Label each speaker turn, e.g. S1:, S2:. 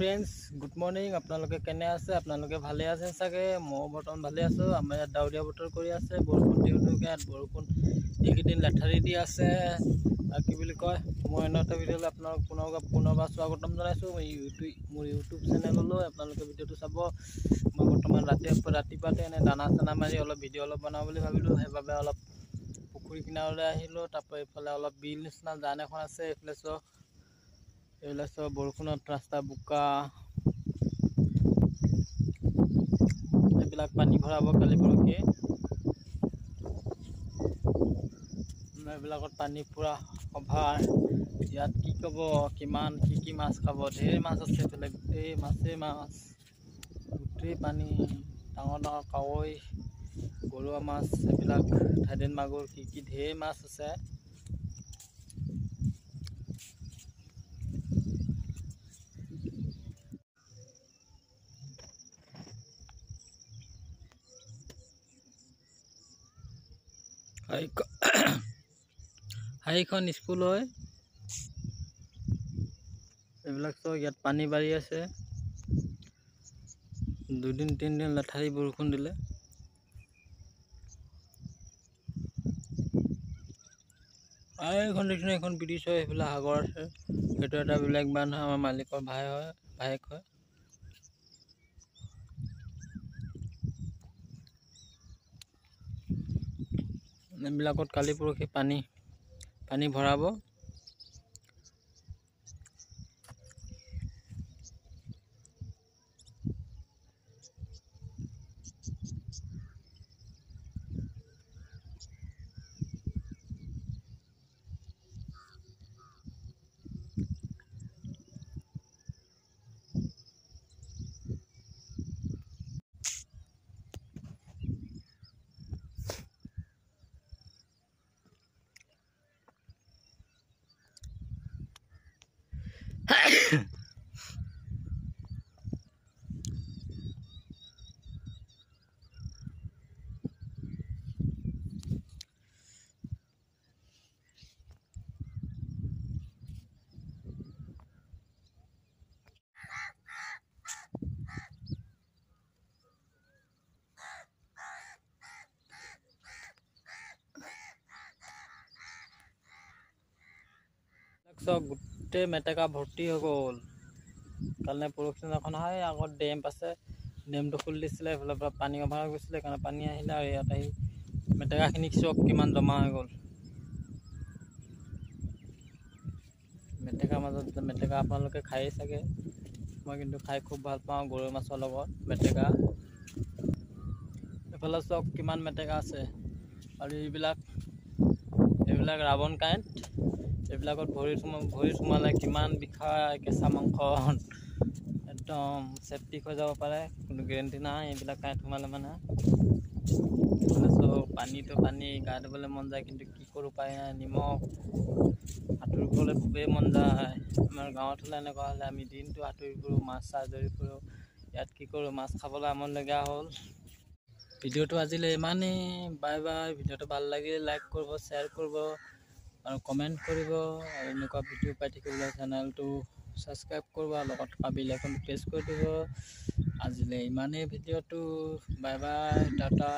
S1: friends good morning আপোনালোকে কেনে আছে আপোনালোকে ভালে আছে চাগে মই বৰ্তমান ভালে আছো আমাৰ ইয়াত ডাউৰিয়া বতৰ কৰি আছে বৰষুণ দিউকে ইয়াত বৰষুণ এইকেইদিন লেঠাৰি দি আছে আৰু কি বুলি কয় মই এটা ভিডিঅ'লৈ আপোনালোক পুনৰবাৰ স্বাগতম জনাইছো মোৰ ইউটিউব চেনেললৈ আপোনালোকে ভিডিঅ'টো চাব মই বৰ্তমান ৰাতিপুৱাতে এনে দানা চানা মাৰি অলপ ভিডিঅ' অলপ বনাওঁ বুলি ভাবিলো সেইবাবে অলপ পুখুৰী কিনাৰলৈ আহিলো তাৰপৰা এইফালে অলপ বিল নিচিনা জান এখন আছে এইফালে বৰষুণত ৰাস্তা বোকা এইবিলাক পানী ভৰাব কালি পৰহি এইবিলাকত পানী পুৰা অভাৰ ইয়াত কি ক'ব কিমান কি মাছ খাব ঢেৰ মাছ আছে এইফালে গোটেই মাছেই মাছ গোটেই পানী ডাঙৰ কাৱৈ গৰুৱা মাছ এইবিলাক থাইলেণ্ড মাগুৰ কি ঢেৰ মাছ আছে হাইখন স্কুল হয় এইবিলাক তো ইয়াত পানী বাঢ়ি আছে দুদিন তিনিদিন লেঠাৰি বৰষুণ দিলে এইখন দেখিনে এখন ব্ৰিজ হয় এইফালে সাগৰ আছে সেইটো এটা বেলেগ বান্ধ আমাৰ মালিকৰ ভায়েক হয় এইবিলাকত কালি পৰহি পানী ভৰাব গোটেই মেটেকা ভৰ্তি হৈ গ'ল কালি পৰহি দিনাখন হয় আগত ডেম আছে ডেমটো খুলি দিছিলে এইফালৰ পৰা পানী অভাৰ হৈ গৈছিলে কাৰণে পানী আহিলে আৰু ইয়াত আহি মেটেকাখিনি চব কিমান জমা হৈ গ'ল মেটেকাৰ মাজত মেটেকা আপোনালোকে খায়েই চাগে মই কিন্তু খাই খুব ভাল পাওঁ গৰৈ মাছৰ লগত মেটেকা এইফালে চব কিমান মেটেকা আছে আৰু এইবিলাক ৰাৱণ কাঁইট এইবিলাকত ভৰি সোমালে কিমান বিষায় কেঁচা মাংস একদম চেপ্টিক হৈ যাব পাৰে কোনো গেৰেণ্টি নাই এইবিলাক কাঁইট সোমালে মানে পানীটো পানী গা ধুবলৈ মন যায় কিন্তু কি কৰোঁ উপায় নাই নিমখ সাঁতুৰিবলৈ খুবেই মন যায় আমাৰ গাঁৱত হ'লে এনেকুৱা হ'লে আমি দিনটো সাঁতুৰি ফুৰোঁ মাছ ধৰি ফুৰোঁ ইয়াত কি কৰোঁ মাছ খাবলৈ আমনি লগা হ'ল ভিডিঅ'টো আজিলৈ ইমানেই বাই বাই ভিডিঅ'টো ভাল লাগিলে লাইক কৰিব শ্বেয়াৰ কৰিব আৰু কমেণ্ট কৰিব আৰু এনেকুৱা ভিডিঅ' পাই থাকিবলৈ চেনেলটো ছাবস্ক্ৰাইব কৰিব আৰু লগত থকা বেল আইকনটো প্ৰেছ কৰি দিব আজিলৈ ইমানেই ভিডিঅ'টো বাই বাই টাটা